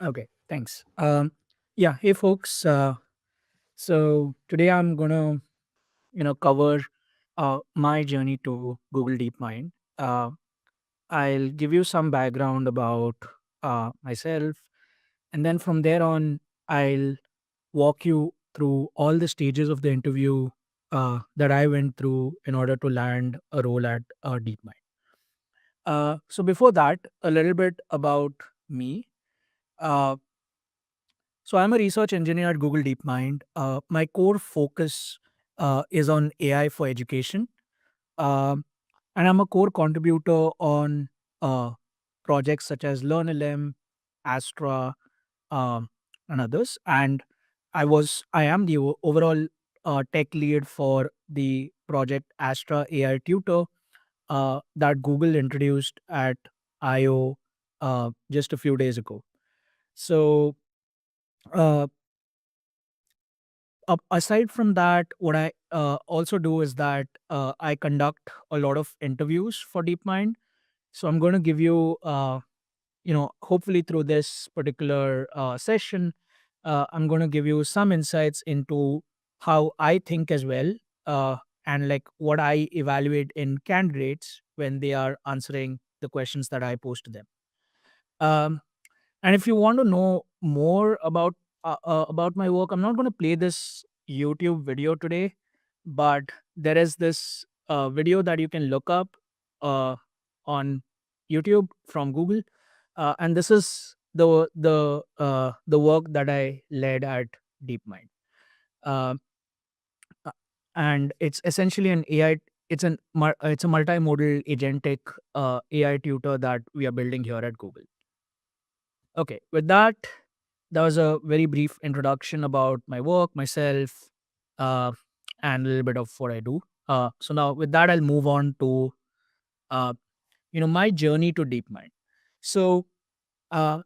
Okay, thanks. Yeah, hey folks. So today I'm gonna, cover my journey to Google DeepMind. Uh, I'll give you some background about myself, and then from there on, I'll walk you through all the stages of the interview that I went through in order to land a role at DeepMind. So before that, a little bit about me. Uh, So I'm a research engineer at Google DeepMind. My core focus is on AI for education, um, and I'm a core contributor on uh, projects such as LearnLM, Astra, um, and others. And I am the overall tech lead for the project Astra AI Tutor that Google introduced at I/O just a few days ago. So. Uh, Aside from that, what I also do is that I conduct a lot of interviews for DeepMind. So I'm going to give you, hopefully through this particular session, I'm going to give you some insights into how I think as well, and like what I evaluate in candidates when they are answering the questions that I pose to them. Um, and if you want to know more about my work, I'm not going to play this YouTube video today, but there is this video that you can look up uh, on YouTube from Google, and this is the work that I led at DeepMind, uh, uh, and it's essentially an AI. It's a multimodal agentic AI tutor that we are building here at Google. Okay, with that, that was a very brief introduction about my work, myself, uh, and a little bit of what I do. So now, with that, I'll move on to uh, my journey to DeepMind. So, uh,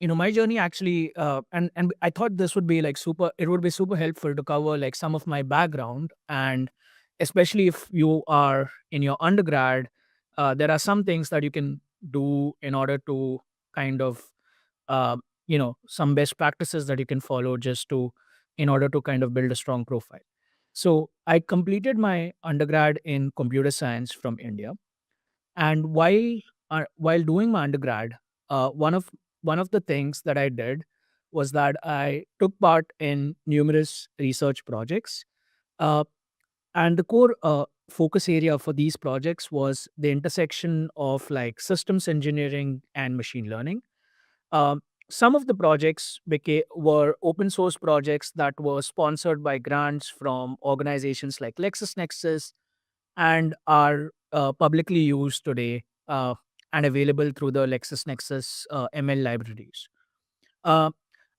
my journey actually, and I thought this would be like super. It would be super helpful to cover like some of my background, and especially if you are in your undergrad, there are some things that you can do in order to kind of uh, some best practices that you can follow just to in order to kind of build a strong profile. So I completed my undergrad in computer science from India, and while doing my undergrad, one of the things that I did was that I took part in numerous research projects, uh, and the core focus area for these projects was the intersection of like systems engineering and machine learning. Some of the projects were open source projects that were sponsored by grants from organizations like LexisNexis and are publicly used today and available through the LexisNexis ML libraries. Uh,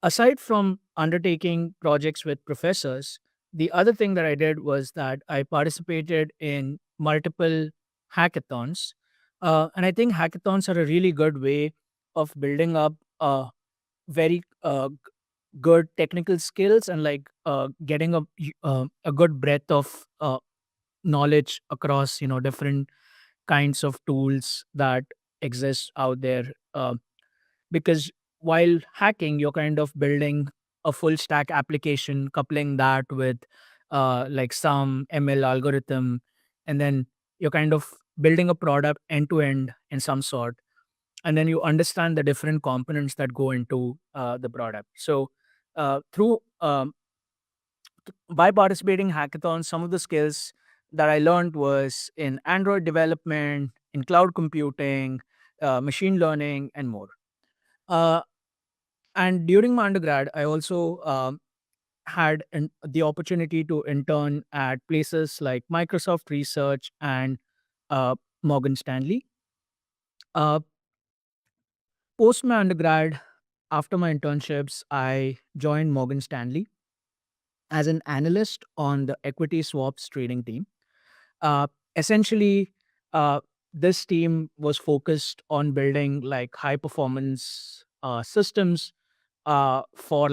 Aside from undertaking projects with professors, the other thing that I did was that I participated in multiple hackathons. And I think hackathons are a really good way of building up very good technical skills and like getting a good breadth of knowledge across different kinds of tools that exist out there. Because while hacking, you're kind of building a full stack application, coupling that with like some ML algorithm, and then you're kind of building a product end to end in some sort, and then you understand the different components that go into the product. So through by participating in hackathons, some of the skills that I learned was in Android development, in cloud computing, machine learning, and more. Uh, and during my undergrad, I also had the opportunity to intern at places like Microsoft Research and uh, Morgan Stanley. Uh, Post my undergrad, after my internships, I joined Morgan Stanley as an analyst on the equity swaps trading team. Uh, Essentially, this team was focused on building like high performance systems for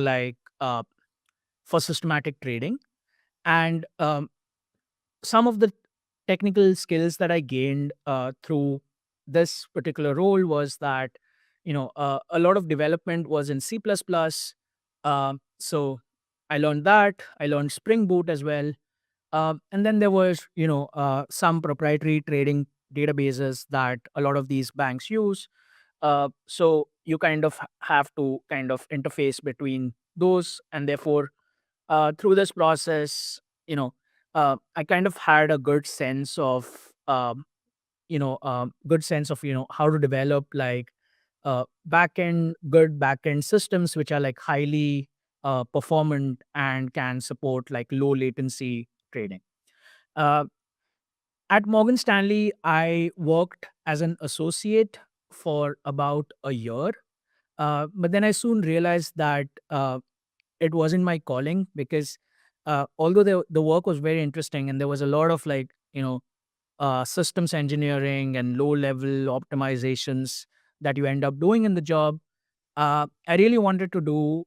for systematic trading. And some of the technical skills that I gained through this particular role was that a lot of development was in C++. So I learned that. I learned Spring Boot as well. And then there was, some proprietary trading databases that a lot of these banks use. So you kind of have to kind of interface between those, and therefore, through this process, I kind of had a good sense of how to develop like good backend systems which are like highly performant and can support like low latency trading. Uh, at Morgan Stanley, I worked as an associate for about a year, but then I soon realized that it wasn't my calling because although the work was very interesting and there was a lot of like systems engineering and low level optimizations that you end up doing in the job. I really wanted to do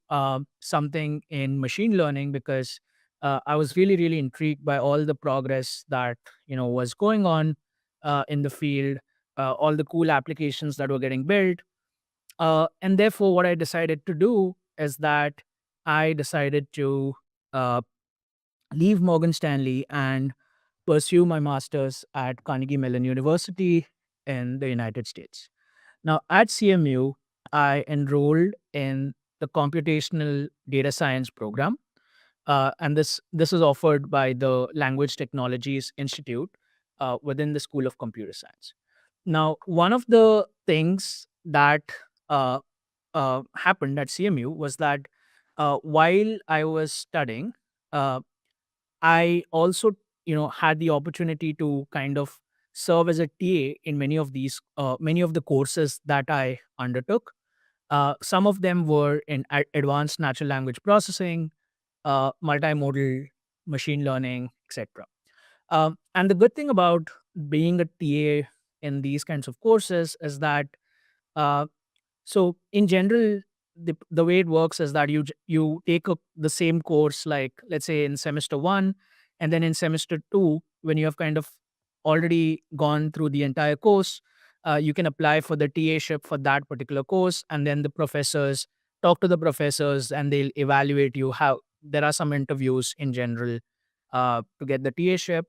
something in machine learning because I was really, really intrigued by all the progress that was going on in the field, all the cool applications that were getting built, and therefore, what I decided to do is that I decided to uh, leave Morgan Stanley and pursue my master's at Carnegie Mellon University in the United States. Now, at CMU, I enrolled in the computational data science program, and this is offered by the Language Technologies Institute within the School of Computer Science. Now, one of the things that uh, happened at CMU was that while I was studying, uh, I also, had the opportunity to kind of serve as a TA in many of the courses that I undertook. Some of them were in advanced natural language processing, multimodal machine learning, etc. And the good thing about being a TA in these kinds of courses is that uh, so in general, the way it works is that you take the same course, like let's say in semester one, and then in semester two, when you have kind of already gone through the entire course, you can apply for the TA-ship for that particular course, and then the professors talk to the professors, and they'll evaluate you. How there are some interviews in general to get the TA-ship,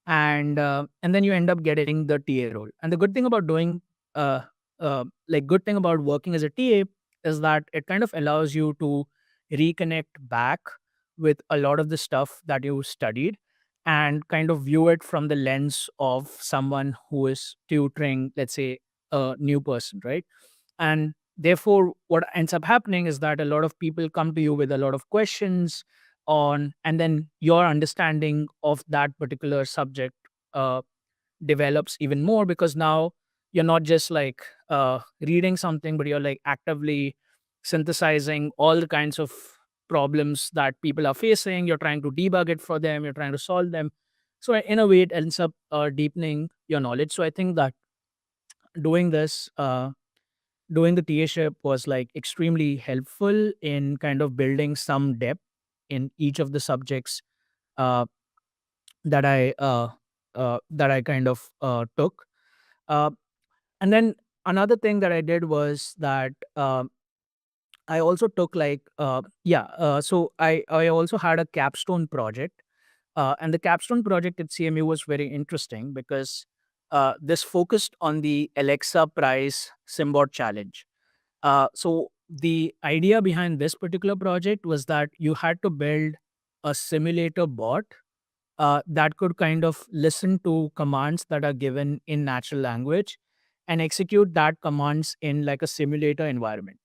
and then you end up getting the TA role. And the good thing about doing uh, good thing about working as a TA is that it kind of allows you to reconnect back with a lot of the stuff that you studied and kind of view it from the lens of someone who is tutoring, let's say, a new person, right? And therefore, what ends up happening is that a lot of people come to you with a lot of questions on, and then your understanding of that particular subject uh, develops even more because now you're not just like reading something, but you're like actively synthesizing all the kinds of problems that people are facing. You're trying to debug it for them, you're trying to solve them. So in a way, it ends up deepening your knowledge. So I think that doing this doing the TA-ship was like extremely helpful in kind of building some depth in each of the subjects uh, that I kind of took. Uh, and then another thing that I did was that I also took like so I also had a capstone project, and the capstone project at CMU was very interesting because this focused on the Alexa Prize Symbot Challenge. So the idea behind this particular project was that you had to build a simulator bot that could kind of listen to commands that are given in natural language and execute that commands in like a simulator environment.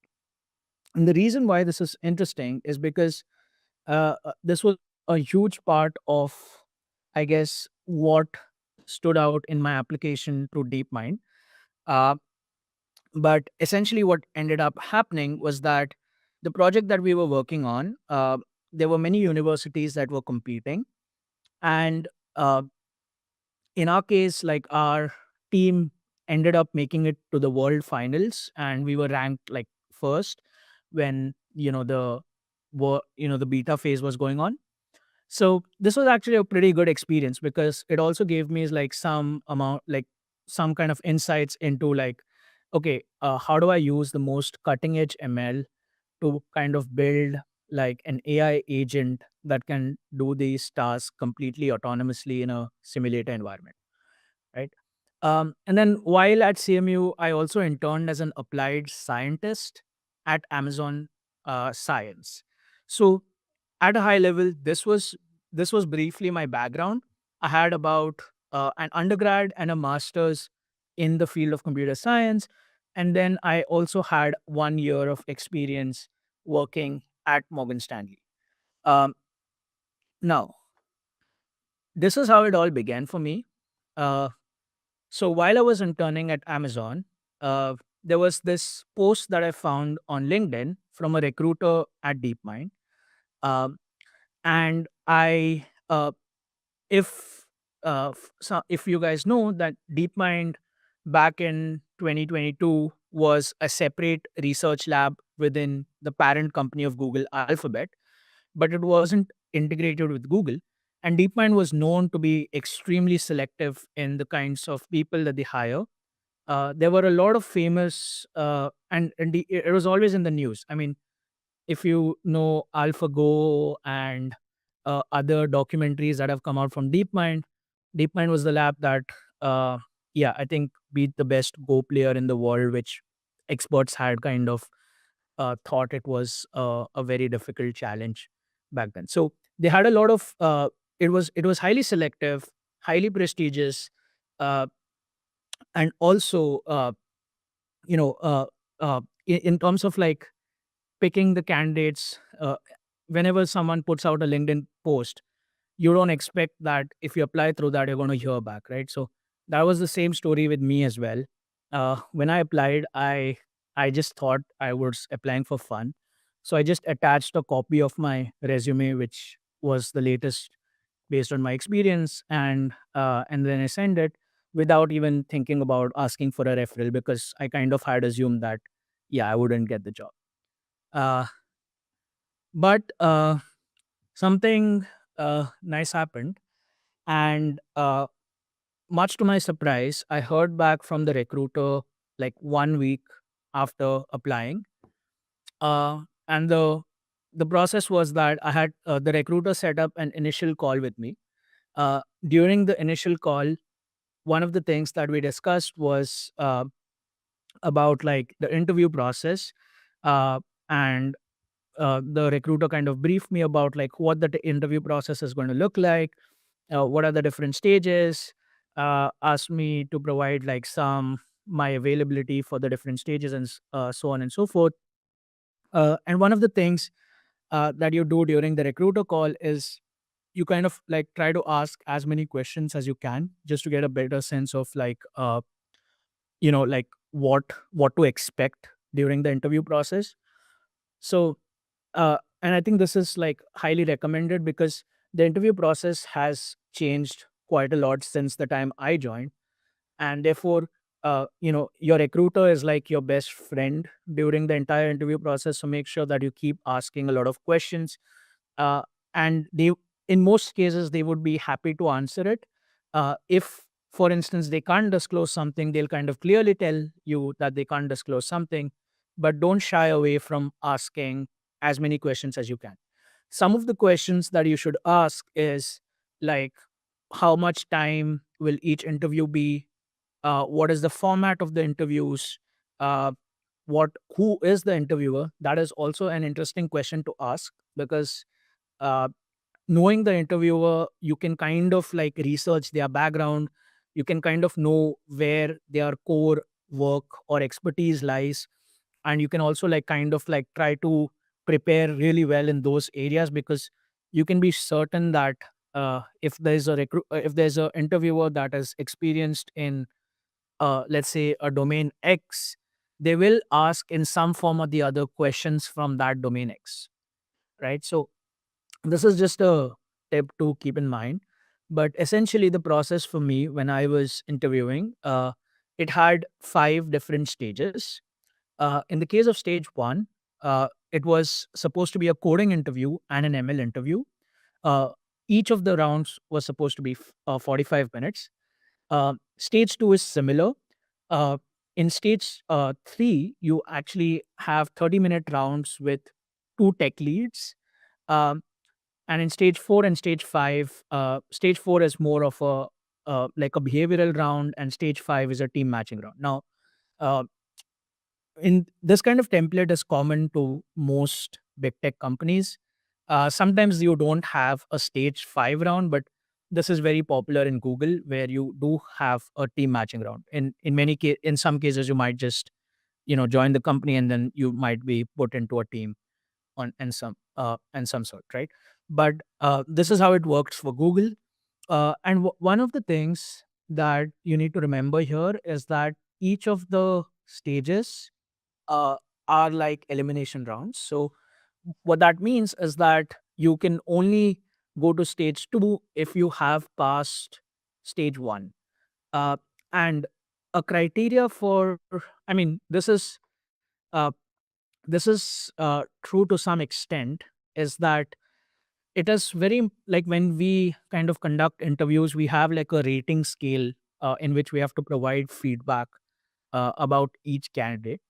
And the reason why this is interesting is because this was a huge part of, I guess, what stood out in my application to DeepMind. Uh, but essentially, what ended up happening was that the project that we were working on, there were many universities that were competing. And uh, in our case, like our team ended up making it to the world finals, and we were ranked like first when the beta phase was going on. So this was actually a pretty good experience because it also gave me like some kind of insights into like okay, how do I use the most cutting edge ML to kind of build like an AI agent that can do these tasks completely autonomously in a simulator environment, right? And then while at CMU, I also interned as an applied scientist at Amazon Science. So at a high level, this was briefly my background. I had about an undergrad and a master's in the field of computer science, and then I also had 1 year of experience working at Morgan Stanley. Um, Now, this is how it all began for me. Uh, So while I was interning at Amazon, there was this post that I found on LinkedIn from a recruiter at DeepMind, um, and if if you guys know that DeepMind back in 2022 was a separate research lab within the parent company of Google, Alphabet, but it wasn't integrated with Google. And DeepMind was known to be extremely selective in the kinds of people that they hire. There were a lot of famous and it was always in the news. I mean, if you know AlphaGo and other documentaries that have come out from DeepMind, DeepMind was the lab that, uh, yeah, I think beat the best Go player in the world, which experts had kind of thought it was a very difficult challenge back then. So they had a lot of. It was highly selective, highly prestigious, uh, and also you know uh, in terms of like picking the candidates. Whenever someone puts out a LinkedIn post, you don't expect that if you apply through that you're going to hear back, right? So that was the same story with me as well. When I applied, I just thought I was applying for fun, so I just attached a copy of my resume, which was the latest based on my experience, and then I sent it without even thinking about asking for a referral, because I kind of had assumed that, yeah, I wouldn't get the job. uh, but something nice happened, and much to my surprise, I heard back from the recruiter like 1 week after applying. And the process was that I had the recruiter set up an initial call with me. During the initial call, one of the things that we discussed was about like the interview process, uh, and the recruiter kind of briefed me about like what the interview process is going to look like, what are the different stages, asked me to provide like some my availability for the different stages, and so on and so forth. And one of the things that you do during the recruiter call is you kind of like try to ask as many questions as you can, just to get a better sense of like like what to expect during the interview process. So and I think this is like highly recommended, because the interview process has changed quite a lot since the time I joined, and therefore your recruiter is like your best friend during the entire interview process. So make sure that you keep asking a lot of questions, uh, and they, in most cases, they would be happy to answer it. If, for instance, they can't disclose something, they'll kind of clearly tell you that they can't disclose something, but don't shy away from asking as many questions as you can. Some of the questions that you should ask is like, how much time will each interview be? What is the format of the interviews? uh, who is the interviewer? That is also an interesting question to ask, because uh, knowing the interviewer, you can kind of like research their background. You can kind of know where their core work or expertise lies, and you can also like kind of like try to prepare really well in those areas, because you can be certain that if there's if there's a interviewer that is experienced in let's say a domain X, they will ask in some form or the other questions from that domain X, right? So this is just a tip to keep in mind. But essentially, the process for me when I was interviewing, it had 5 different stages. In the case of stage one, it was supposed to be a coding interview and an ML interview. Uh, each of the rounds was supposed to be 45 minutes. Stage two is similar. Uh, In stage 3, you actually have 30-minute rounds with two tech leads. Um, and in stage 4 and stage 5, stage 4 is more of a like a behavioral round, and stage 5 is a team matching round. Now, uh, in this kind of template is common to most big tech companies. Sometimes you don't have a stage 5 round, but this is very popular in Google, where you do have a team matching round. In some cases, you might just join the company, and then you might be put into a team on and some sort, right? But this is how it works for Google. One of the things that you need to remember here is that each of the stages uh, are like elimination rounds. So what that means is that you can only go to stage 2 if you have passed stage 1. uh, and a criteria for, I mean, uh, this is true to some extent, is that it is like when we kind of conduct interviews, we have like a rating scale in which we have to provide feedback about each candidate.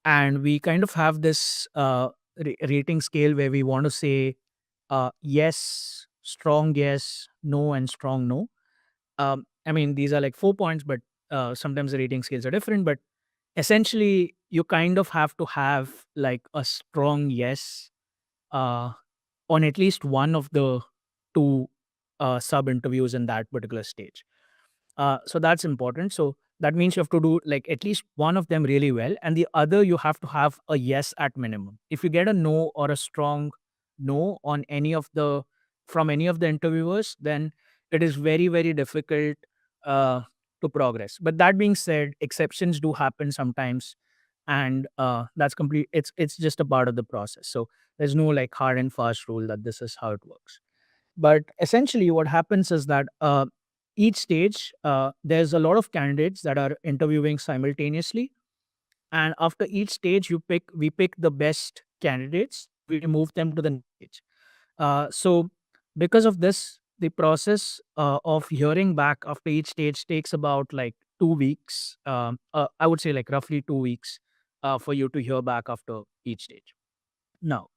And we kind of have this rating scale where we want to say yes, strong yes, no, and strong no. I mean, these are like 4 points, but sometimes the rating scales are different. But essentially, you kind of have to have like a strong yes uh, on at least one of the two sub interviews in that particular stage. So that's important. So that means you have to do like at least one of them really well, and the other you have to have a yes at minimum. If you get a no or a strong no on any of the from any of the interviewers, then it is very very difficult uh, to progress. But that being said, exceptions do happen sometimes, and that's complete. It's just a part of the process. So there's no like hard and fast rule that this is how it works. But essentially, what happens is that each stage, there's a lot of candidates that are interviewing simultaneously, and after each stage, we pick the best candidates. We move them to the next stage. So, because of this, the process of hearing back after each stage takes about like 2 weeks. I would say like roughly 2 weeks for you to hear back after each stage. Now,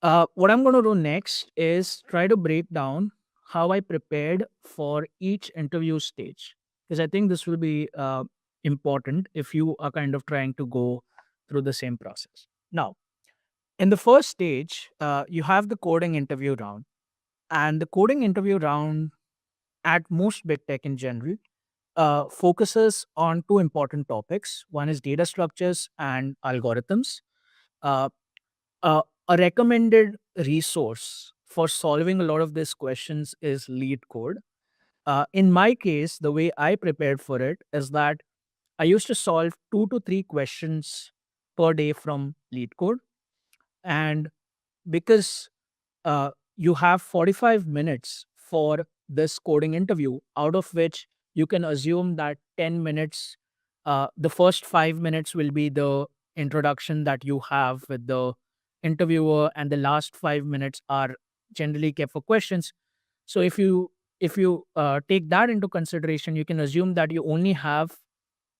what I'm going to do next is try to break down how I prepared for each interview stage, because I think this will be important if you are kind of trying to go through the same process. Now, in the first stage, you have the coding interview round, and the coding interview round at most big tech in general focuses on two important topics. One is data structures and algorithms. Uh, a recommended resource for solving a lot of these questions is lead code. In my case, the way I prepared for it is that I used to solve 2 to 3 questions per day from lead code. And because you have 45 minutes for this coding interview, out of which you can assume that 10 minutes, the first 5 minutes will be the introduction that you have with the interviewer, and the last 5 minutes are generally kept for questions. So if you take that into consideration, you can assume that you only have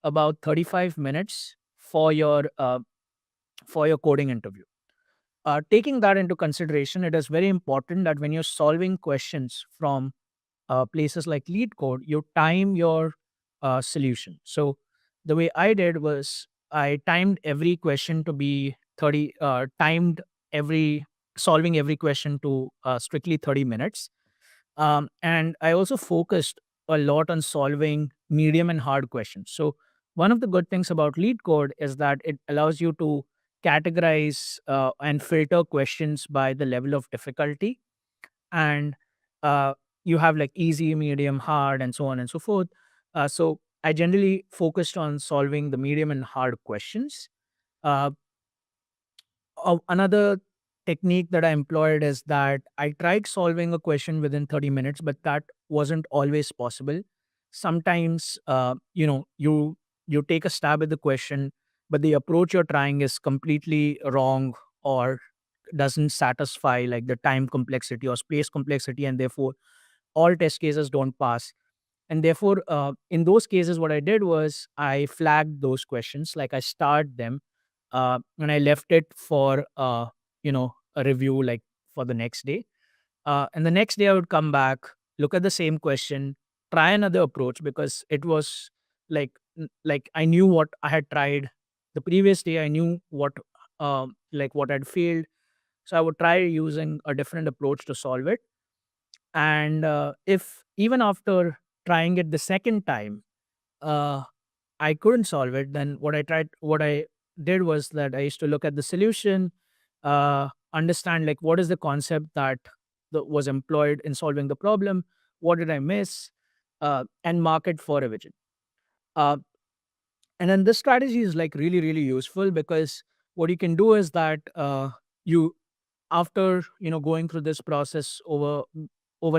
about 35 minutes for your coding interview. Taking that into consideration, it is very important that when you're solving questions from places like lead code, you time your solution. So the way I did was I timed every question to be 30, timed every solving every question to strictly 30 minutes. And I also focused a lot on solving medium and hard questions. So one of the good things about lead code is that it allows you to categorize and filter questions by the level of difficulty. And uh, you have like easy, medium, hard, and so on and so forth. So I generally focused on solving the medium and hard questions. Uh, Another technique that I employed is that I tried solving a question within 30 minutes, but that wasn't always possible. Sometimes, you take a stab at the question, but the approach you're trying is completely wrong, or doesn't satisfy like the time complexity or space complexity, and therefore all test cases don't pass. And therefore, in those cases, what I did was I flagged those questions, like I starred them, and I left it for a review, like for the next day. And the next day I would come back, look at the same question, try another approach, because it was like I knew what I had tried the previous day. I knew what I'd failed. So I would try using a different approach to solve it. And if even after trying it the second time, uh, I couldn't solve it, then what I did was that I used to look at the solution, understand like what is the concept that was employed in solving the problem, what did I miss, and mark it for revision. Uh, and then this strategy is like really, really useful, because what you can do is that you after going through this process over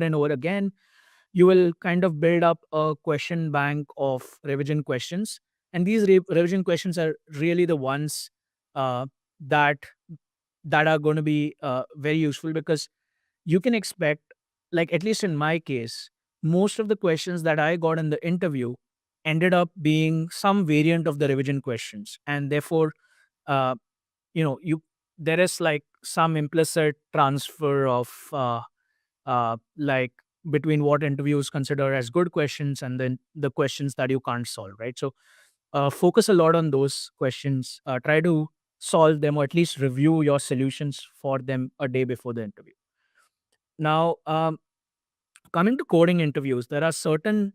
and over again, you will kind of build up a question bank of revision questions. And these revision questions are really the ones uh, that are going to be very useful, because you can expect, like at least in my case, most of the questions that I got in the interview ended up being some variant of the revision questions. And therefore, uh, you there is like some implicit transfer of like between what interviews consider as good questions and then the questions that you can't solve, right? So focus a lot on those questions, try to solve them, or at least review your solutions for them a day before the interview. Now, coming to coding interviews, there are certain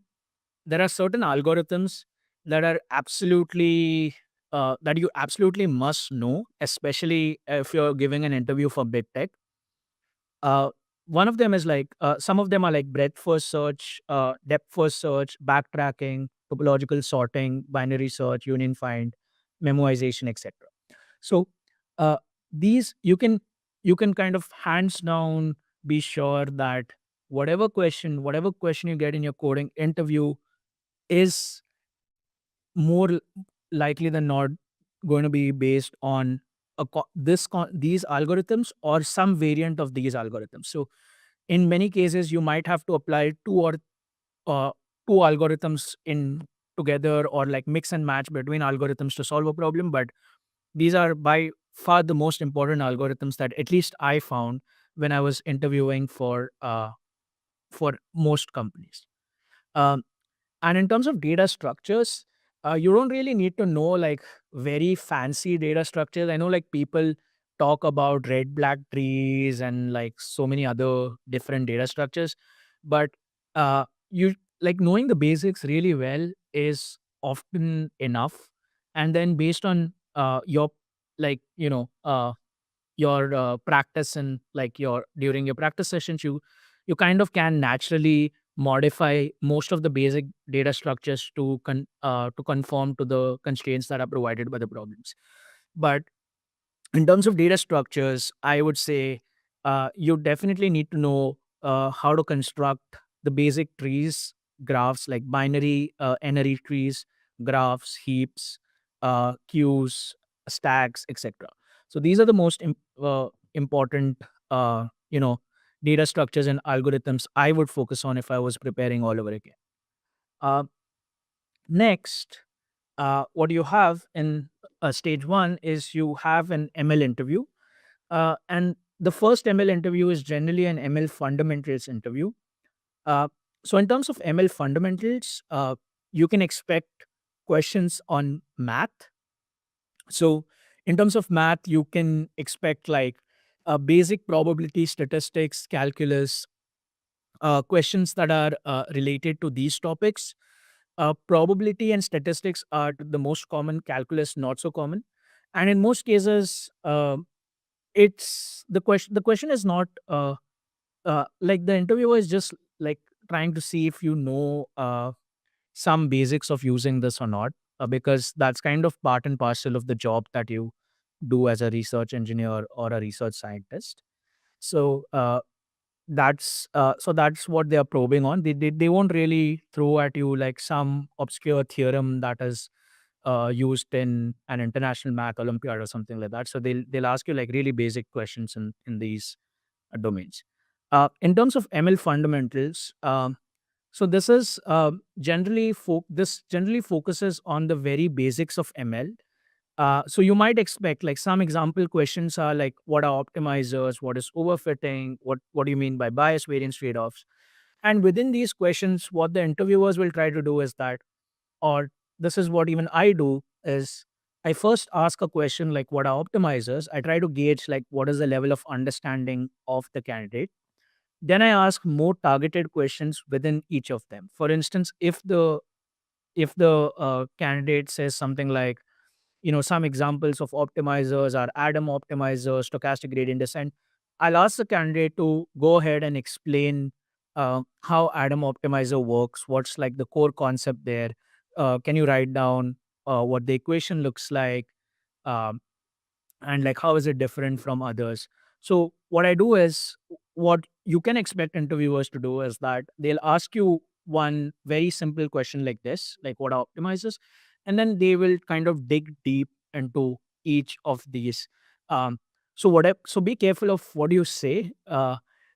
algorithms that are absolutely that you absolutely must know, especially if you're giving an interview for big tech. uh, One of them is like, some of them are like breadth first search, depth first search, backtracking, topological sorting, binary search, union find, memoization, etc. So uh, these you can kind of hands down be sure that whatever question you get in your coding interview is more likely than not going to be based on these algorithms or some variant of these algorithms. So in many cases, you might have to apply uh, two algorithms in together, or like mix and match between algorithms to solve a problem. But these are by far the most important algorithms that at least I found when I was interviewing for most companies. Um, and in terms of data structures, you don't really need to know like very fancy data structures. I know like people talk about red black trees and like so many other different data structures, but you like knowing the basics really well is often enough. And then based on your like your practice and like your during your practice sessions, you kind of can naturally modify most of the basic data structures to conform to the constraints that are provided by the problems. But in terms of data structures, I would say you definitely need to know how to construct the basic trees, graphs like binary, n-ary trees, graphs, heaps, queues, stacks, etc. So these are the most important, data structures and algorithms I would focus on if I was preparing all over again. Uh, Next, what you have in stage one is you have an ML interview, and the first ML interview is generally an ML fundamentals interview. Uh, so, in terms of ML fundamentals, you can expect questions on math. So, in terms of math, you can expect like basic probability statistics, calculus, questions that are related to these topics. Probability and statistics are the most common, calculus not so common. And in most cases, it's the question is not like the interviewer is just like trying to see if you know some basics of using this or not, because that's kind of part and parcel of the job that you do as a research engineer or a research scientist. So that's what they are probing on. They won't really throw at you like some obscure theorem that is used in an international math olympiad or something like that. So they'll ask you like really basic questions in these domains. In terms of ML fundamentals, So this is this generally focuses on the very basics of ML. So you might expect like some example questions are like, what are optimizers, what is overfitting, what do you mean by bias variance trade-offs? And within these questions, what the interviewers will try to do is that, or this is what even I do, is I first ask a question like, what are optimizers? I try to gauge like what is the level of understanding of the candidate. Then I ask more targeted questions within each of them. For instance, if the candidate says something like, some examples of optimizers are Adam optimizer, stochastic gradient descent, I'll ask the candidate to go ahead and explain how Adam optimizer works, what's like the core concept there. Can you write down what the equation looks like? Um, and like how is it different from others? So what I do is, what you can expect interviewers to do is that they'll ask you one very simple question like this, like what are optimizers, and then they will kind of dig deep into each of these. um, so be careful of what you say.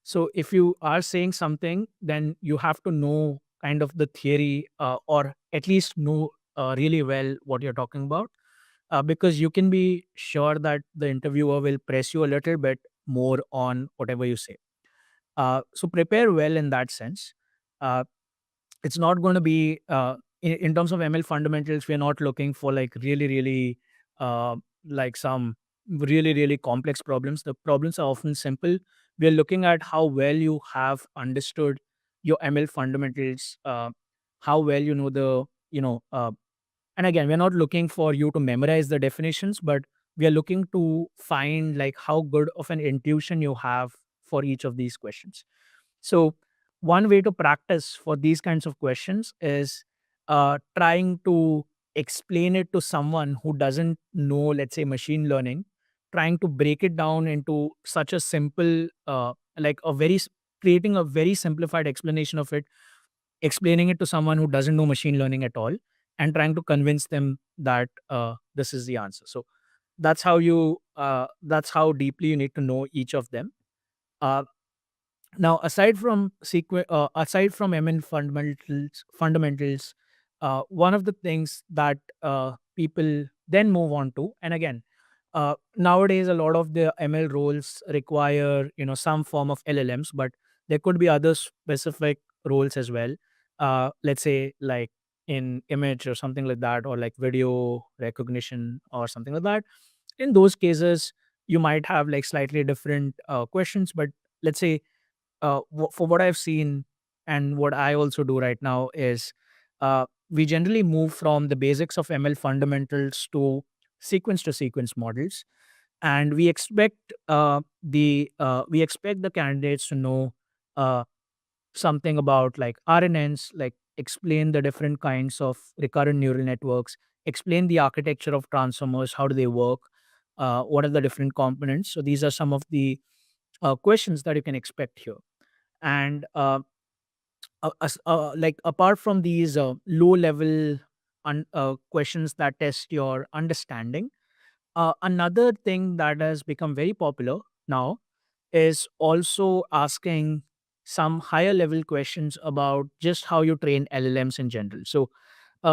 So if you are saying something, then you have to know kind of the theory, or at least know really well what you're talking about, because you can be sure that the interviewer will press you a little bit more on whatever you say. So prepare well in that sense. Uh, it's not going to be in terms of ML fundamentals. We're not looking for like really, really like some really, really complex problems. The problems are often simple. We're looking at how well you have understood your ML fundamentals, how well you know the and again, we're not looking for you to memorize the definitions, but we are looking to find like how good of an intuition you have for each of these questions. So one way to practice for these kinds of questions is trying to explain it to someone who doesn't know, let's say, machine learning, trying to break it down into such a simple, like a creating a very simplified explanation of it, explaining it to someone who doesn't know machine learning at all, and trying to convince them that this is the answer. So that's how deeply you need to know each of them. uh, Now, aside from MN fundamentals, one of the things that people then move on to, and again, nowadays a lot of the ML roles require some form of LLMs, but there could be other specific roles as well. Let's say like in image or something like that, or like video recognition or something like that. In those cases, you might have like slightly different questions, but let's say for what I've seen and what I also do right now is we generally move from the basics of ML fundamentals to sequence models, and we expect the candidates to know uh, something about like RNNs, like explain the different kinds of recurrent neural networks, explain the architecture of transformers, how do they work, what are the different components. So these are some of the questions that you can expect here. And like apart from these low level questions that test your understanding, another thing that has become very popular now is also asking some higher level questions about just how you train LLMs in general. So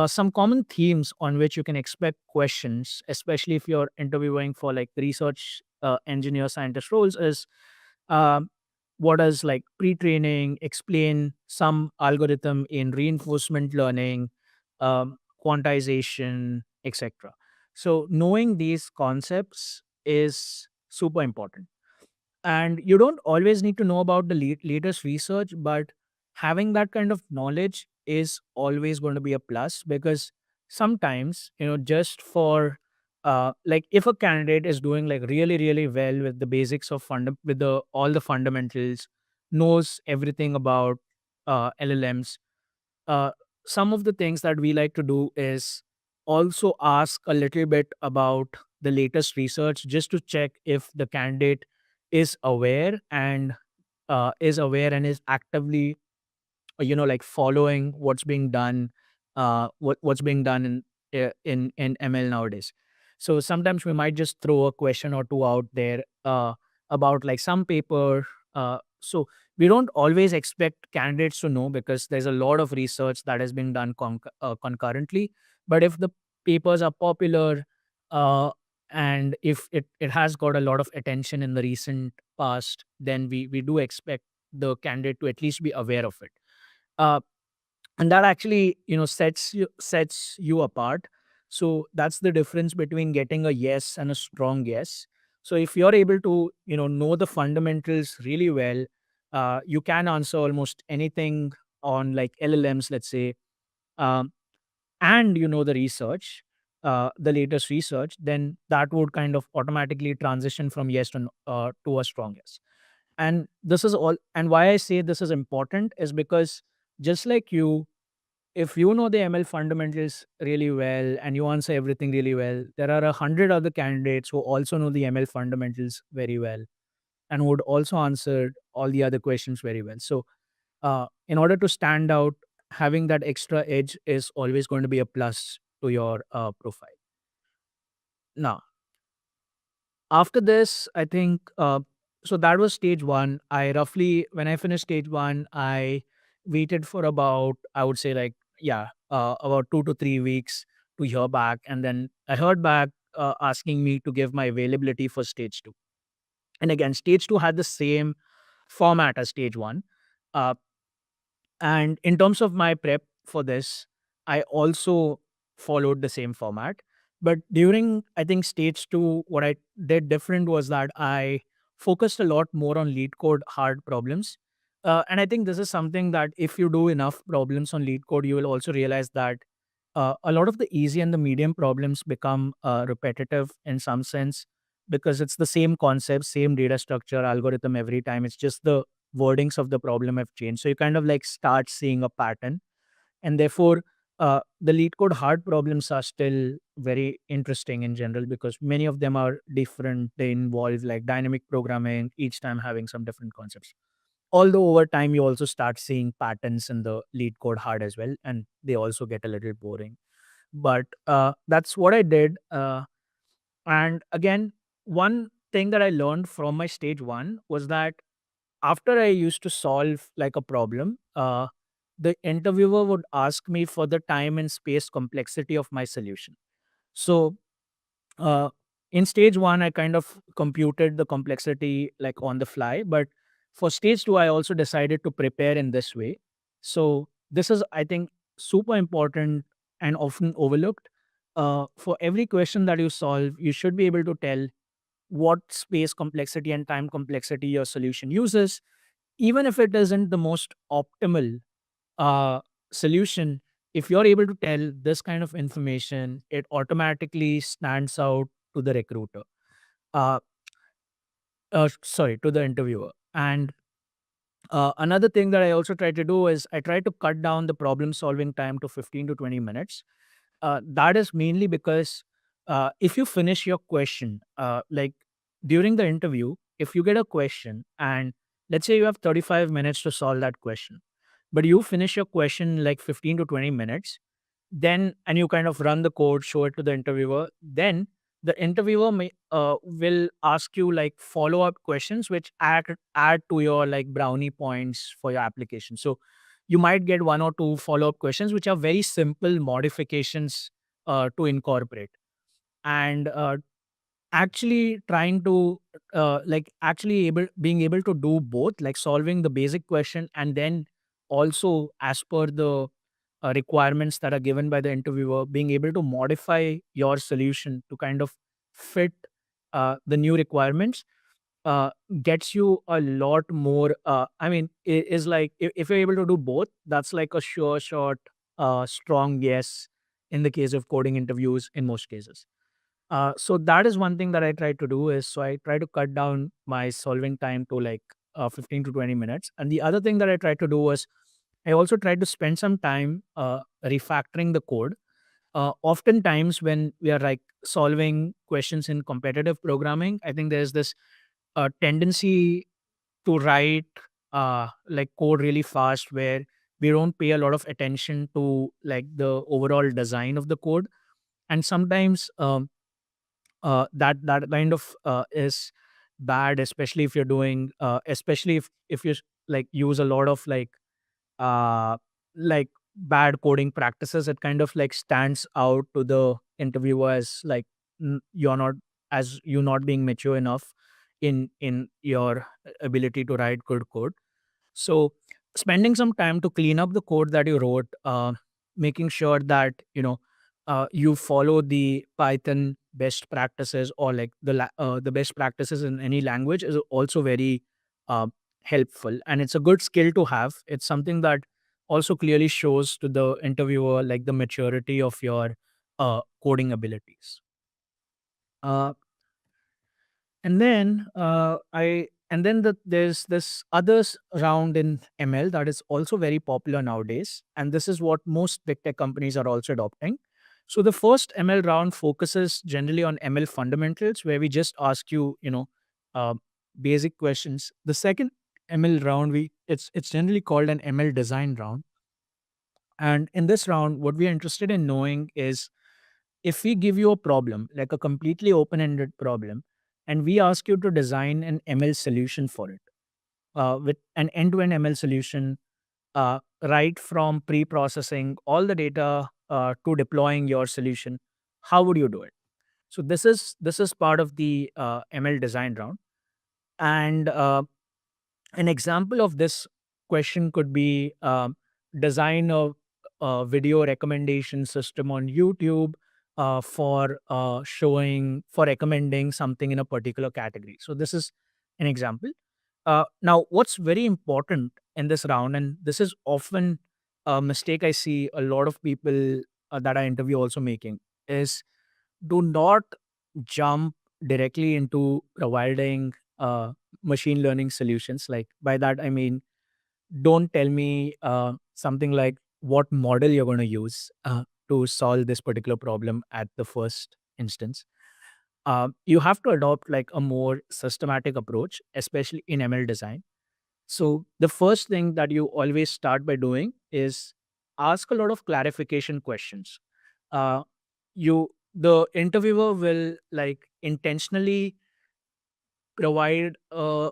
some common themes on which you can expect questions, especially if you're interviewing for like research engineer scientist roles, is um, what does like pre-training, explain some algorithm in reinforcement learning, quantization, etc. So knowing these concepts is super important, and you don't always need to know about the latest research, but having that kind of knowledge is always going to be a plus, because sometimes just for like if a candidate is doing like really, really well with the basics of with the all the fundamentals, knows everything about LLMs, uh, some of the things that we like to do is also ask a little bit about the latest research, just to check if the candidate is aware and is actively like following what's being done, what's being done in ML nowadays. So sometimes we might just throw a question or two out there about like some paper. So we don't always expect candidates to know because there's a lot of research that has been done concurrently. But if the papers are popular, uh, and if it has got a lot of attention in the recent past, then we do expect the candidate to at least be aware of it. Uh, and that actually, sets you apart. So that's the difference between getting a yes and a strong yes. So if you're able to know the fundamentals really well, you can answer almost anything on like LLMs, let's say, um, and you know the research, the latest research, then that would kind of automatically transition from yes to a strong yes. And this is all, and why I say this is important is because, just like you, if you know the ML fundamentals really well and you answer everything really well, there are 100 other candidates who also know the ML fundamentals very well and would also answer all the other questions very well. So, in order to stand out, having that extra edge is always going to be a plus to your profile. Now, after this, I think, so that was stage one. When I finished stage one, I waited for about, I would say, like, yeah, about 2 to 3 weeks to hear back. And then I heard back asking me to give my availability for stage two. And again, stage two had the same format as stage one. Uh, and in terms of my prep for this, I also followed the same format. But during, I think, stage two, what I did different was that I focused a lot more on lead code hard problems. And I think this is something that if you do enough problems on lead code, you will also realize that a lot of the easy and the medium problems become repetitive in some sense, because it's the same concept, same data structure, algorithm every time. It's just the wordings of the problem have changed. So you kind of like start seeing a pattern, and therefore the lead code hard problems are still very interesting in general because many of them are different. They involve like dynamic programming, each time having some different concepts. Although over time you also start seeing patterns in the lead code hard as well, and they also get a little boring. But that's what I did. And again, one thing that I learned from my stage one was that after I used to solve like a problem, the interviewer would ask me for the time and space complexity of my solution. So uh, in stage one, I kind of computed the complexity like on the fly, but for stage two, I also decided to prepare in this way. So this is, I think, super important and often overlooked. For every question that you solve, you should be able to tell what space complexity and time complexity your solution uses, even if it isn't the most optimal uh, solution. If you're able to tell this kind of information, it automatically stands out to the recruiter. Uh, sorry, to the interviewer. And another thing that I also try to do is I try to cut down the problem solving time to 15 to 20 minutes. That is mainly because if you finish your question, like during the interview, if you get a question and let's say you have 35 minutes to solve that question, but you finish your question like 15 to 20 minutes, then and you kind of run the code, show it to the interviewer, then the interviewer will ask you like follow up questions which add to your like brownie points for your application. So you might get one or two follow up questions which are very simple modifications to incorporate. And actually trying to like actually able being able to do both, like solving the basic question and then also as per the requirements that are given by the interviewer, being able to modify your solution to kind of fit the new requirements, uh, gets you a lot more. I mean, is like if you're able to do both, that's like a sure shot, strong yes in the case of coding interviews in most cases. So that is one thing that I try to do is so I try to cut down my solving time to like 15 to 20 minutes. And the other thing that I try to do was I also try to spend some time refactoring the code. Oftentimes when we are like solving questions in competitive programming, I think there's this tendency to write like code really fast where we don't pay a lot of attention to like the overall design of the code. And sometimes that kind of is bad, especially if you're doing especially if you're like use a lot of uh like bad coding practices, it kind of like stands out to the interviewer as like you're not, as you not being mature enough in your ability to write good code. So spending some time to clean up the code that you wrote, making sure that you follow the Python best practices, or like the best practices in any language, is also very uh, helpful, and it's a good skill to have. It's something that also clearly shows to the interviewer like the maturity of your coding abilities. Uh, there's this others round in ML that is also very popular nowadays, and this is what most big tech companies are also adopting. So the first ML round focuses generally on ML fundamentals, where we just ask you, uh, basic questions. The second ML round, it's generally called an ML design round, and in this round, what we are interested in knowing is, if we give you a problem, like a completely open ended problem, and we ask you to design an ML solution for it, with an end to end ML solution, right from pre processing all the data to deploying your solution, how would you do it? So this is part of the ML design round. And an example of this question could be, design a video recommendation system on YouTube for recommending something in a particular category. So this is an example. Now, what's very important in this round, and this is often a mistake I see a lot of people that I interview also making, is do not jump directly into providing machine learning solutions. Like by that, I mean, don't tell me something like what model you're going to use to solve this particular problem at the first instance. You have to adopt like a more systematic approach, especially in ML design. So the first thing that you always start by doing is ask a lot of clarification questions. Uh, the interviewer will like intentionally provide a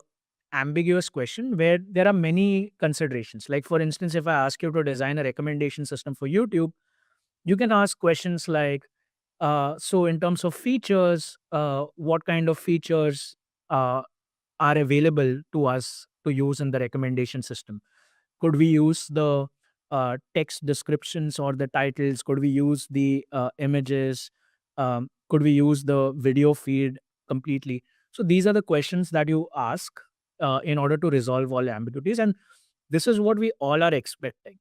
ambiguous question where there are many considerations. Like for instance, if I ask you to design a recommendation system for YouTube, you can ask questions like, so in terms of features, what kind of features uh, are available to us to use in the recommendation system? Could we use the text descriptions or the titles? Could we use the images? Could we use the video feed completely? So these are the questions that you ask in order to resolve all ambiguities, and this is what we all are expecting.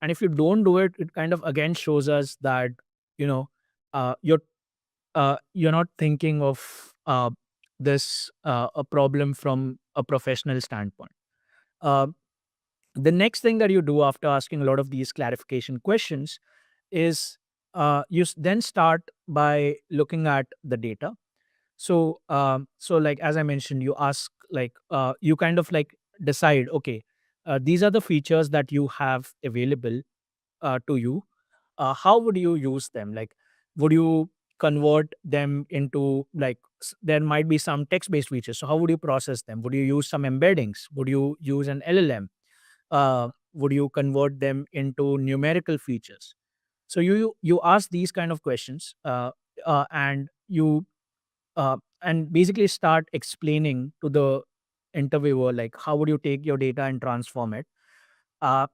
And if you don't do it, it kind of again shows us that you know you're not thinking of this a problem from a professional standpoint. Uh, the next thing that you do after asking a lot of these clarification questions is then start by looking at the data. So like as I mentioned, you ask like you kind of like decide, okay, these are the features that you have available to you. How would you use them? Like, would you convert them into like there might be some text based features, so how would you process them? Would you use some embeddings? Would you use an LLM? Would you convert them into numerical features? So you ask these kind of questions, and you and basically start explaining to the interviewer like how would you take your data and transform it. uh,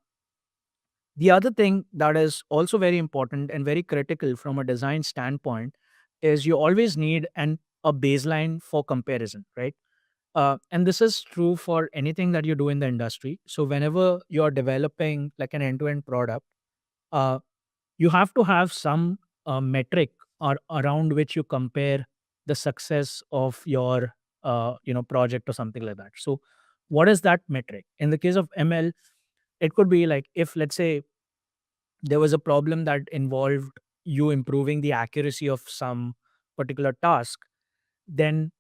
the other thing that is also very important and very critical from a design standpoint is you always need a baseline for comparison, right? And this is true for anything that you do in the industry. So whenever you're developing like an end-to-end product, uh, you have to have some metric or around which you compare the success of your project or something like that. So what is that metric? In the case of ML, it could be like, if let's say there was a problem that involved you improving the accuracy of some particular task, then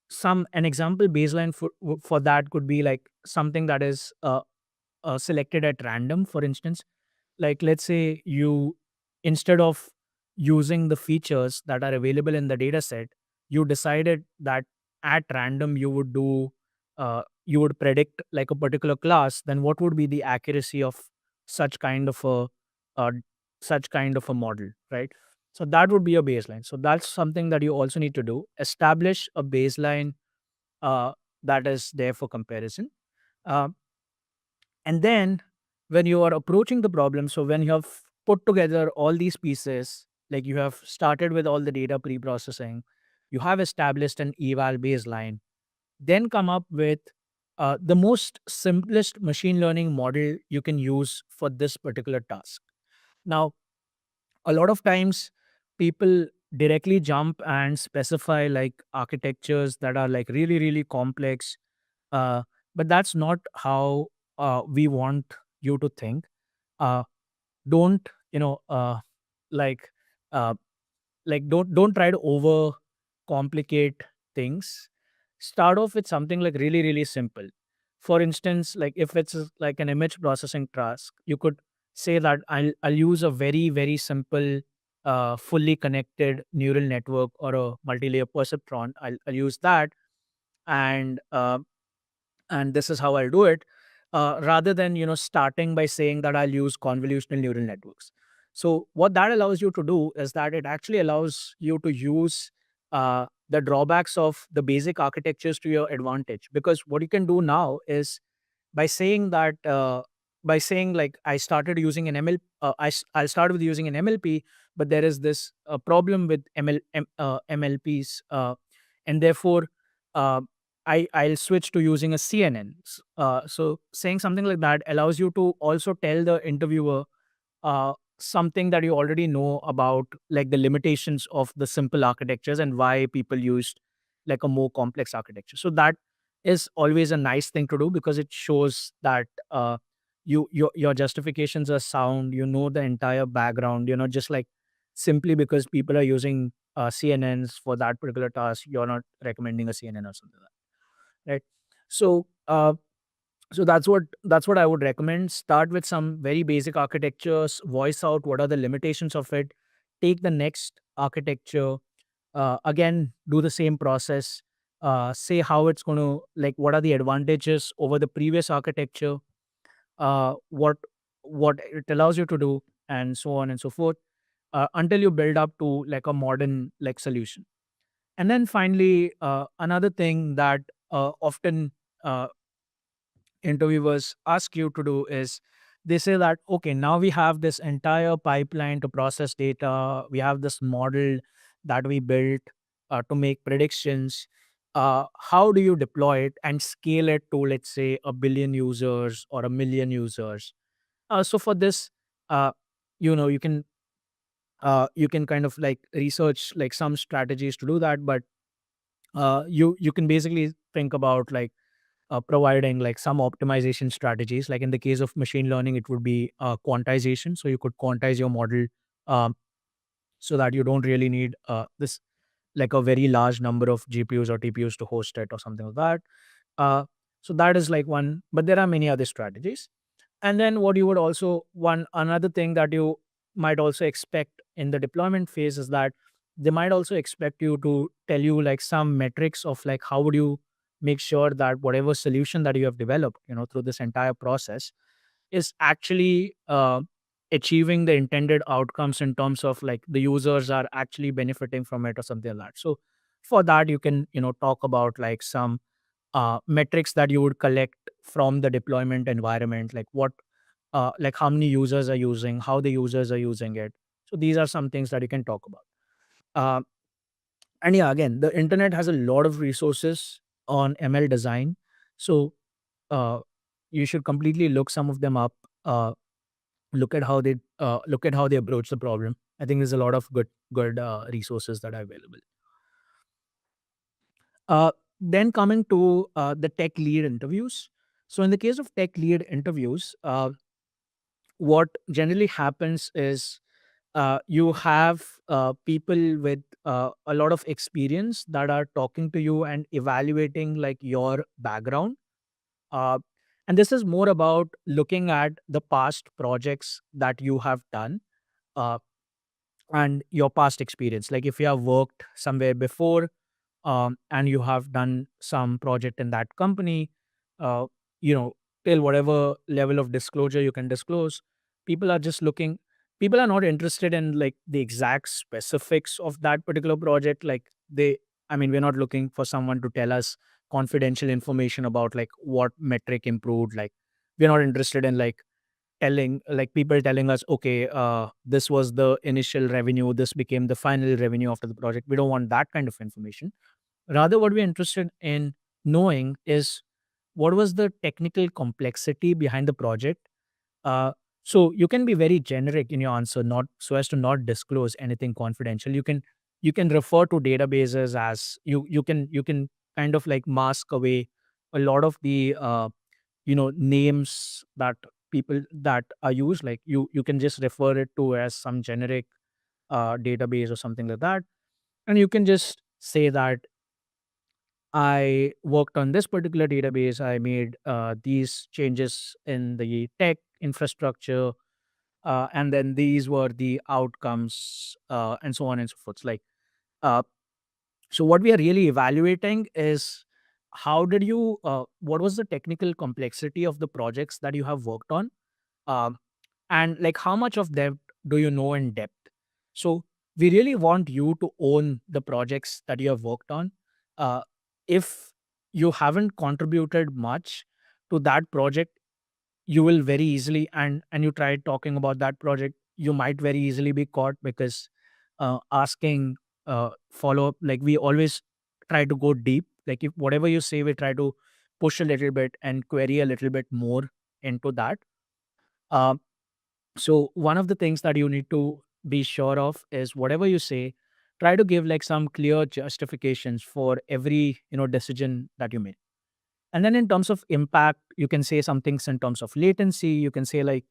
some an example baseline for that could be like something that is selected at random. For instance, like let's say you, instead of using the features that are available in the data set, you decided that at random you would do you would predict like a particular class, then what would be the accuracy of such kind of a uh, such kind of a model, right? So that would be a baseline. So that's something that you also need to do. Establish a baseline uh, that is there for comparison. Uh, and then when you are approaching the problem, so when you have put together all these pieces, like you have started with all the data pre-processing, you have established an eval baseline, then come up with the most simplest machine learning model you can use for this particular task. Now, a lot of times people directly jump and specify like architectures that are like really, really complex. Uh, but that's not how we want you to think. Uh, don't, like, uh, don't try to over complicate things. Start off with something like really, really simple. For instance, like if it's like an image processing task, you could say that I'll use a very, very simple fully connected neural network or a multi-layer perceptron. I'll use that, and this is how I'll do it, rather than starting by saying that I'll use convolutional neural networks. So what that allows you to do is that it actually allows you to use the drawbacks of the basic architectures to your advantage, because what you can do now is by saying that by saying like I started using an ML, I'll start with using an MLP, but there is this problem with MLPs, and therefore uh, I'll switch to using a CNN. So saying something like that allows you to also tell the interviewer something that you already know about, like the limitations of the simple architectures and why people used like a more complex architecture. So that is always a nice thing to do, because it shows that your justifications are sound. You know the entire background. You're not just like simply because people are using CNNs for that particular task, you're not recommending a CNN or something like that, right? So that's what I would recommend. Start with some very basic architectures, voice out what are the limitations of it, take the next architecture, again do the same process, say how it's going to, like what are the advantages over the previous architecture, what it allows you to do, and so on and so forth, until you build up to like a modern like solution. And then finally, another thing that often uh, interviewers ask you to do is they say that, okay, now we have this entire pipeline to process data, we have this model that we built to make predictions. How do you deploy it and scale it to, let's say, a billion users or a million users? So for this, uh, you can kind of like research like some strategies to do that, but you can basically think about like providing like some optimization strategies. Like in the case of machine learning, it would be quantization. So you could quantize your model, um, so that you don't really need this like a very large number of GPUs or TPUs to host it or something like that. Uh, so that is like one, but there are many other strategies. And then what you would also, one another thing that you might also expect in the deployment phase is that they might also expect you to tell you like some metrics of like how would you make sure that whatever solution that you have developed, through this entire process is actually achieving the intended outcomes in terms of like the users are actually benefiting from it or something like that. So for that, you can talk about like some metrics that you would collect from the deployment environment, like what like how many users are using, how the users are using it. So these are some things that you can talk about. uh, and yeah, again, the internet has a lot of resources on ML design. So uh, you should completely look some of them up. Look at how they approach the problem. I think there's a lot of good resources that are available. uh, then coming to the tech lead interviews. So in the case of tech lead interviews, what generally happens is you have people with a lot of experience that are talking to you and evaluating like your background. uh, and this is more about looking at the past projects that you have done, uh, and your past experience. Like if you have worked somewhere before, and you have done some project in that company, uh, you know, till whatever level of disclosure you can disclose. People are just looking, people are not interested in like the exact specifics of that particular project. Like they, I mean, we're not looking for someone to tell us confidential information about like what metric improved. Like we're not interested in like telling, like people telling us, okay, this was the initial revenue, this became the final revenue after the project. We don't want that kind of information. Rather, what we're interested in knowing is what was the technical complexity behind the project. uh, so you can be very generic in your answer, not so as to not disclose anything confidential. You can refer to databases as you can kind of like mask away a lot of the names that people that are used. Like you can just refer it to as some generic database or something like that, and you can just say that I worked on this particular database. I made these changes in the tech infrastructure, and then these were the outcomes, and so on and so forth. Like, uh, so what we are really evaluating is how did you, what was the technical complexity of the projects that you have worked on, um, and like how much of them do you know in depth. So we really want you to own the projects that you have worked on. If you haven't contributed much to that project, you will very easily, and you tried talking about that project, you might very easily be caught, because asking follow up, like we always try to go deep. Like if whatever you say, we try to push a little bit and query a little bit more into that. Um, so one of the things that you need to be sure of is whatever you say, try to give like some clear justifications for every decision that you make. And then in terms of impact, you can say some things in terms of latency. You can say like,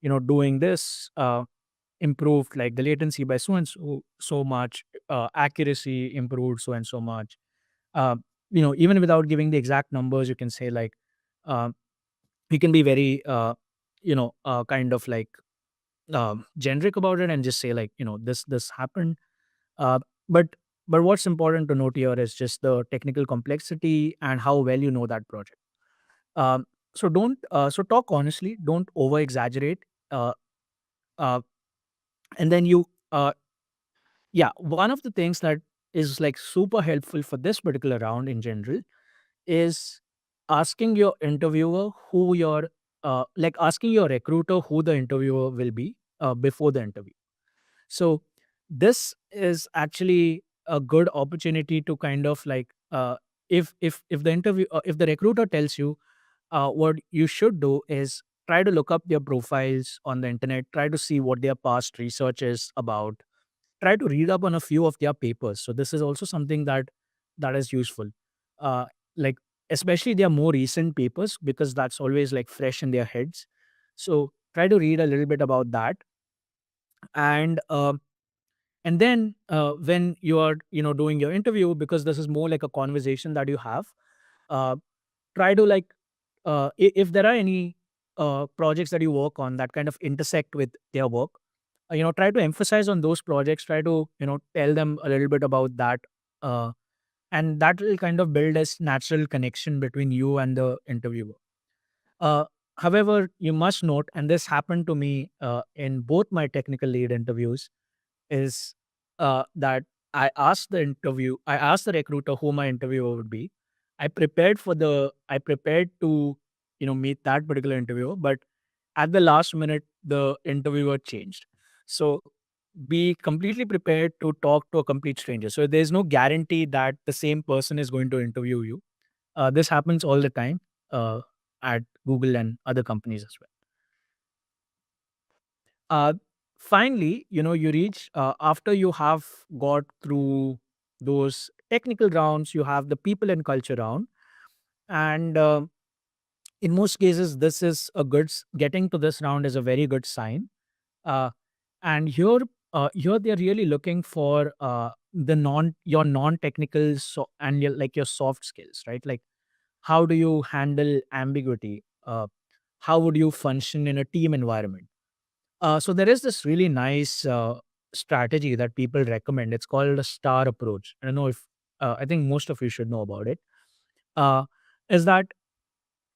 doing this improved like the latency by so and so much, accuracy improved so and so much. Uh, even without giving the exact numbers, you can say like, uh, we can be very kind of like generic about it and just say like, this happened. uh, but but what's important to note here is just the technical complexity and how well you know that project. So don't so talk honestly, don't over exaggerate. uh, uh, and then you yeah, one of the things that is like super helpful for this particular round in general is asking your interviewer who your like asking your recruiter who the interviewer will be before the interview. So this is actually a good opportunity to kind of like, if the interview if the recruiter tells you, what you should do is try to look up their profiles on the internet, try to see what their past research is about, try to read up on a few of their papers. So this is also something that is useful. uh, like especially their more recent papers, because that's always like fresh in their heads. So try to read a little bit about that. And then when you are doing your interview, because this is more like a conversation that you have, uh, try to like, if there are any projects that you work on that kind of intersect with their work, try to emphasize on those projects, try to tell them a little bit about that, uh, and that will kind of build a natural connection between you and the interviewer. uh, However, you must note, and this happened to me in both my technical lead interviews, is that I asked the recruiter who my interviewer would be. I prepared to, meet that particular interviewer, but at the last minute, the interviewer changed. So be completely prepared to talk to a complete stranger. So there's no guarantee that the same person is going to interview you. This happens all the time at Google and other companies as well. Uh, Finally, you reach, after you have got through those technical rounds, you have the people and culture round. And in most cases, this is a good, getting to this round is a very good sign. Uh, and here they're really looking for your non-technical, and like your soft skills, right? Like how do you handle ambiguity? How would you function in a team environment? So there is this really nice strategy that people recommend. It's called a star approach. I don't know if I think most of you should know about it. Uh, is that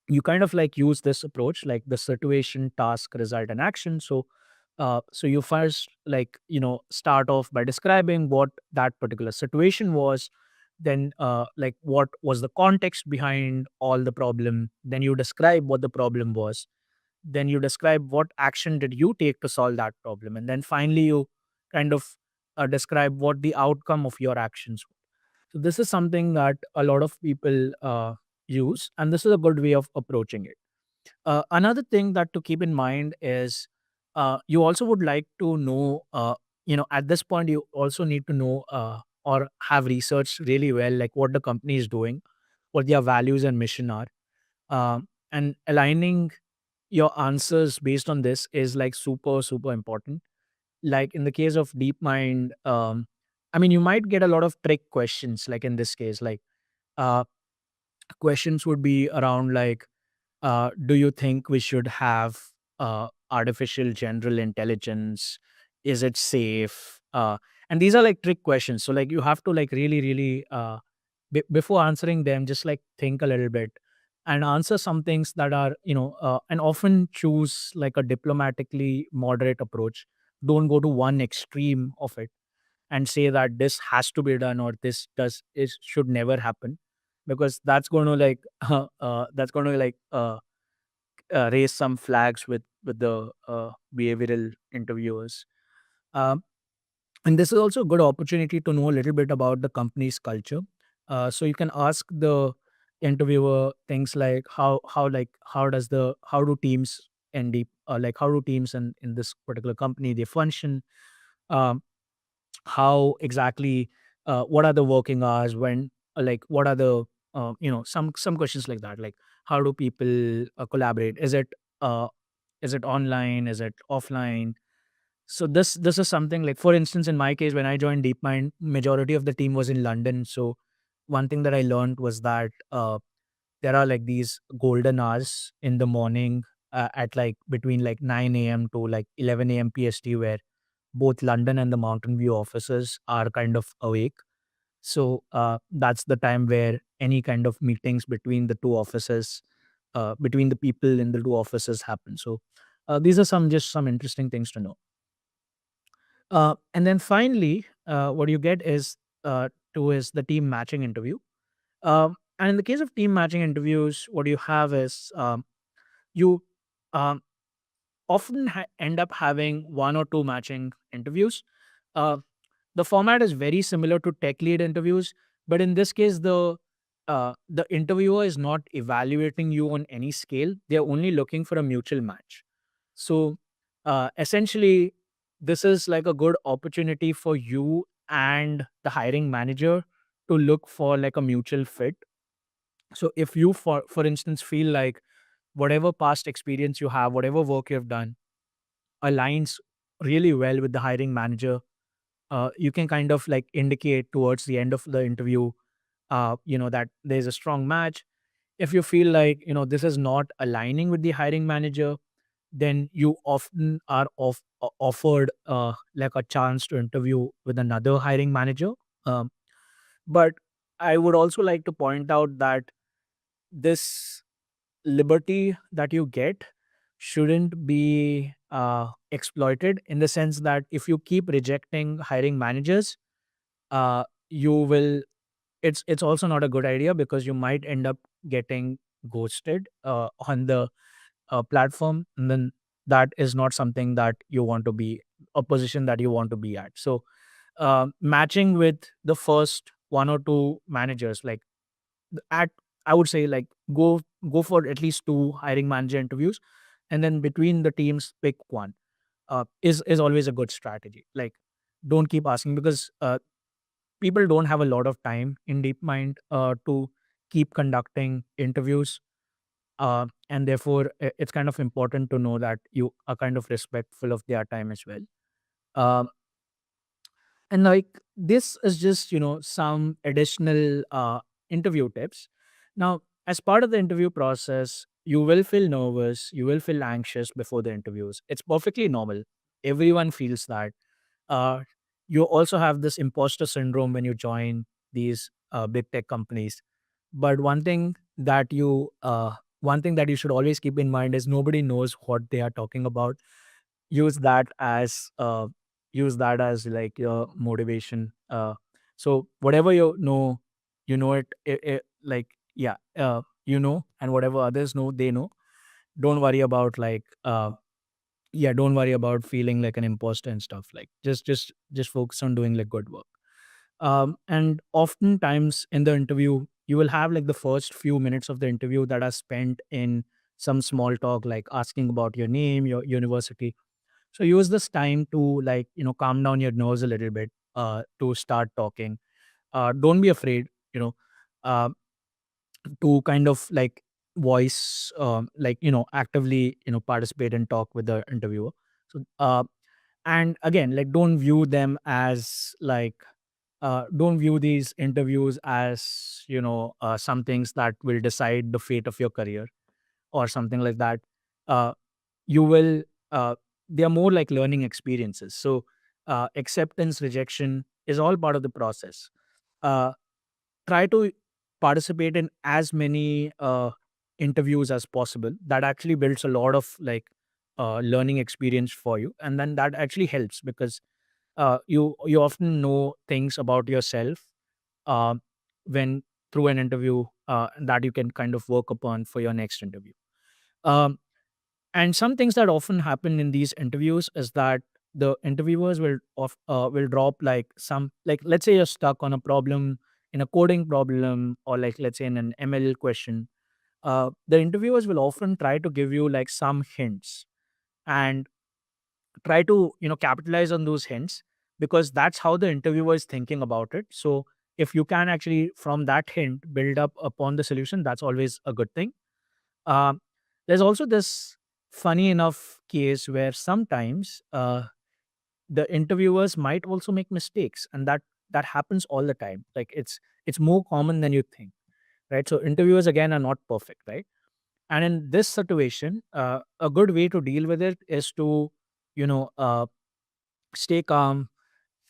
you kind of like use this approach, like the situation, task, result, and action. So you first, like, start off by describing what that particular situation was. Then like what was the context behind all the problem. Then you describe what the problem was. Then you describe what action did you take to solve that problem. And then finally you kind of describe what the outcome of your actions. So this is something that a lot of people use, and this is a good way of approaching it. Another thing that to keep in mind is you also would like to know, at this point, you also need to know or have researched really well, like what the company is doing, what their values and mission are. And aligning your answers based on this is like super, super important. Like in the case of DeepMind, I mean, you might get a lot of trick questions, like in this case, like uh, questions would be around like, do you think we should have artificial general intelligence? Is it safe? And these are like trick questions. So like you have to like really, really before answering them, just like think a little bit and answer some things that are, and often choose like a diplomatically moderate approach. Don't go to one extreme of it and say that this has to be done or this does is should never happen, because that's going to like that's going to like raise some flags with the behavioral interviewers. um, and this is also a good opportunity to know a little bit about the company's culture. So you can ask the interviewer things like how does the how do teams and deep like how do teams in this particular company they function. um, how exactly what are the working hours, when like what are the some questions like that, like how do people collaborate, uh is it online, is it offline. So this is something like, for instance, in my case, when I joined DeepMind, majority of the team was in London. So one thing that I learned was that there are like these golden hours in the morning at like between like 9 a.m. to like 11 a.m. PST, where both London and the Mountain View offices are kind of awake. So that's the time where any kind of meetings between the two offices, between the people in the two offices happen. So these are some interesting things to know. And then finally, what you get is the team matching interview. And in the case of team matching interviews, what you have is you um, often end up having one or two matching interviews. Uh, the format is very similar to tech lead interviews, but in this case, the interviewer is not evaluating you on any scale. They're only looking for a mutual match. So essentially, this is like a good opportunity for you and the hiring manager to look for like a mutual fit. So if you, for instance, feel like whatever past experience you have, whatever work you've done aligns really well with the hiring manager, you can kind of like indicate towards the end of the interview, that there's a strong match. If you feel like, this is not aligning with the hiring manager, then you often are offered like a chance to interview with another hiring manager. Um, but I would also like to point out that this liberty that you get shouldn't be exploited, in the sense that if you keep rejecting hiring managers, you will it's also not a good idea, because you might end up getting ghosted on the platform, and then that is not something that you want to be, a position that you want to be at. So matching with the first one or two managers, like at I would say like go for at least two hiring manager interviews, and then between the teams pick one. Is always a good strategy. Like, don't keep asking, because people don't have a lot of time in DeepMind to keep conducting interviews, and therefore it's kind of important to know that you are kind of respectful of their time as well. Um, and like this is just some additional interview tips. Now, as part of the interview process, you will feel nervous, you will feel anxious before the interviews. It's perfectly normal. Everyone feels that. uh, you also have this imposter syndrome when you join these big tech companies. But one thing that you one thing that you should always keep in mind is nobody knows what they are talking about. Use that as like your motivation. So whatever you know it like, yeah, and whatever others know, they know. Don't worry about like don't worry about feeling like an imposter and stuff. Like just focus on doing like good work. And oftentimes in the interview, you will have like the first few minutes of the interview that are spent in some small talk, like asking about your name, your university. So use this time to, like, calm down your nerves a little bit, to start talking. Don't be afraid, uh, to kind of like voice, like, actively, participate and talk with the interviewer. So and again, like, don't view these interviews as, some things that will decide the fate of your career or something like that. uh, you will They are more like learning experiences. So acceptance, rejection is all part of the process. uh, Try to participate in as many interviews as possible. That actually builds a lot of like learning experience for you, and then that actually helps because you often know things about yourself, uh, when through an interview, that you can kind of work upon for your next interview. um, and some things that often happen in these interviews is that the interviewers will drop like some, like, let's say you're stuck on a problem, in a coding problem, or like, let's say in an ML question. The interviewers will often try to give you like some hints, and try to, capitalize on those hints, because that's how the interviewer is thinking about it. So if you can actually from that hint build up upon the solution, that's always a good thing. um, there's also this funny enough case where sometimes the interviewers might also make mistakes, and that happens all the time. Like, it's more common than you think, right? So interviewers again are not perfect, right? And in this situation, a good way to deal with it is to, you know uh, stay calm,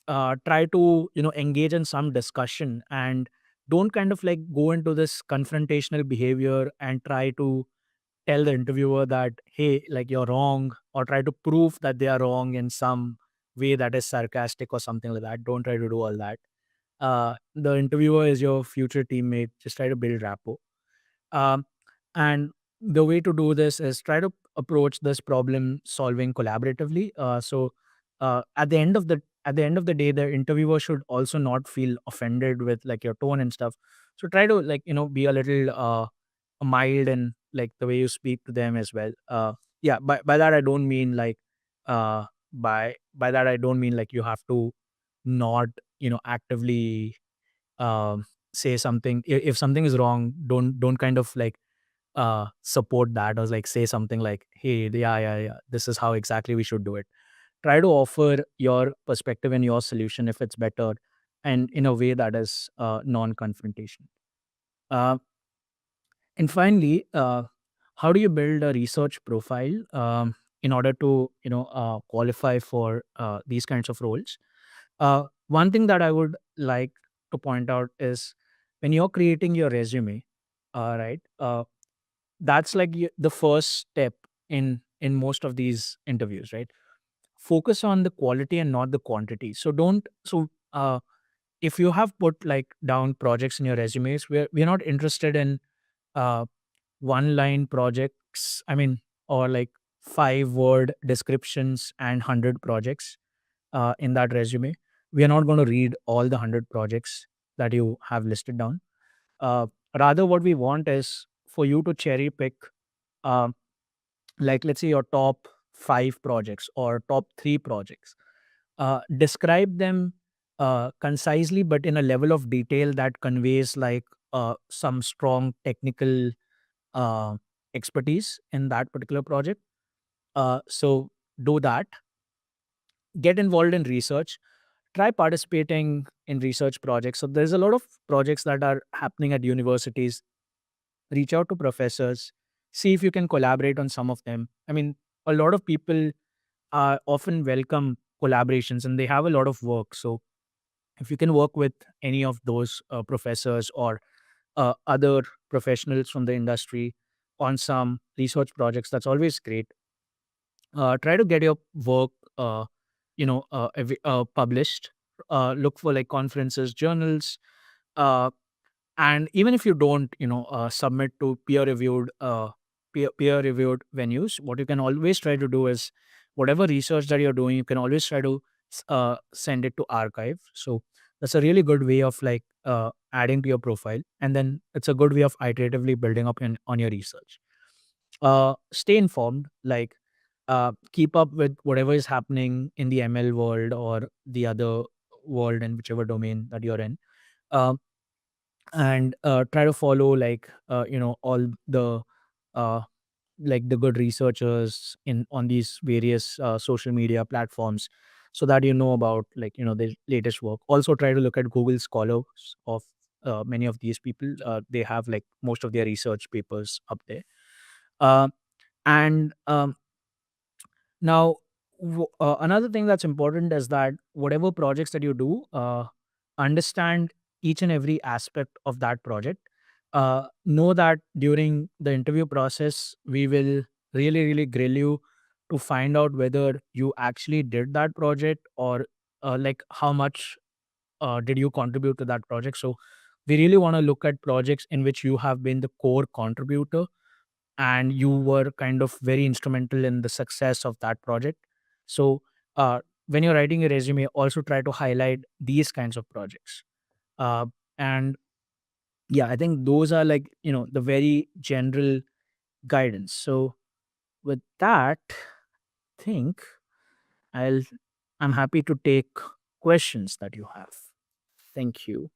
try to, engage in some discussion, and don't kind of like go into this confrontational behavior and try to tell the interviewer that, hey, like, you're wrong, or try to prove that they are wrong in some way that is sarcastic or something like that. Don't try to do all that. The interviewer is your future teammate. Just try to build rapport. um, and the way to do this is try to approach this problem solving collaboratively. At the end of the day, the interviewer should also not feel offended with like your tone and stuff. So try to, like, be a little mild and like the way you speak to them as well. Yeah, by that I don't mean like by that I don't mean like you have to not, actively say something. If something is wrong, don't kind of like support that, or like say something like, hey, yeah, this is how exactly we should do it. Try to offer your perspective and your solution if it's better, and in a way that is non-confrontation. uh, and finally, how do you build a research profile, in order to, qualify for these kinds of roles? One thing that I would like to point out is, when you're creating your resume, right, that's like the first step in most of these interviews, right? Focus on the quality and not the quantity. So don't so if you have put like down projects in your resumes, we're not interested in uh one line projects, I mean, or like 5 word descriptions and 100 projects in that resume. We are not going to read all the 100 projects that you have listed down. uh, Rather, what we want is for you to cherry pick, um, like, let's say your top 5 projects or top 3 projects. Describe them concisely, but in a level of detail that conveys like some strong technical uh, expertise in that particular project. So do that. Get involved in research. Try participating in research projects. So there's a lot of projects that are happening at universities. Reach out to professors, see if you can collaborate on some of them. I mean, a lot of people often welcome collaborations and they have a lot of work. So if you can work with any of those professors or other professionals from the industry, on some research projects, that's always great. Try to get your work published. Look for like conferences, journals, uh, and even if you don't submit to peer reviewed venues, what you can always try to do is whatever research that you're doing, you can always try to send it to archive. So that's a really good way of like adding to your profile, and then it's a good way of iteratively building up on your research. Stay informed, like keep up with whatever is happening in the ML world or the other world in whichever domain that you're in. Um, and try to follow like all the uh, like the good researchers in on these various social media platforms, so that you know about like the latest work. Also try to look at Google Scholars of many of these people. They have like most of their research papers up there. uh, and Now, another thing that's important is that whatever projects that you do, understand each and every aspect of that project. Know that during the interview process, we will really, really grill you to find out whether you actually did that project, or like how much did you contribute to that project. So, we really want to look at projects in which you have been the core contributor and you were kind of very instrumental in the success of that project. So when you're writing a resume, also try to highlight these kinds of projects. And yeah, I think those are like the very general guidance. So with that, think i'll I'm happy to take questions that you have. Thank you.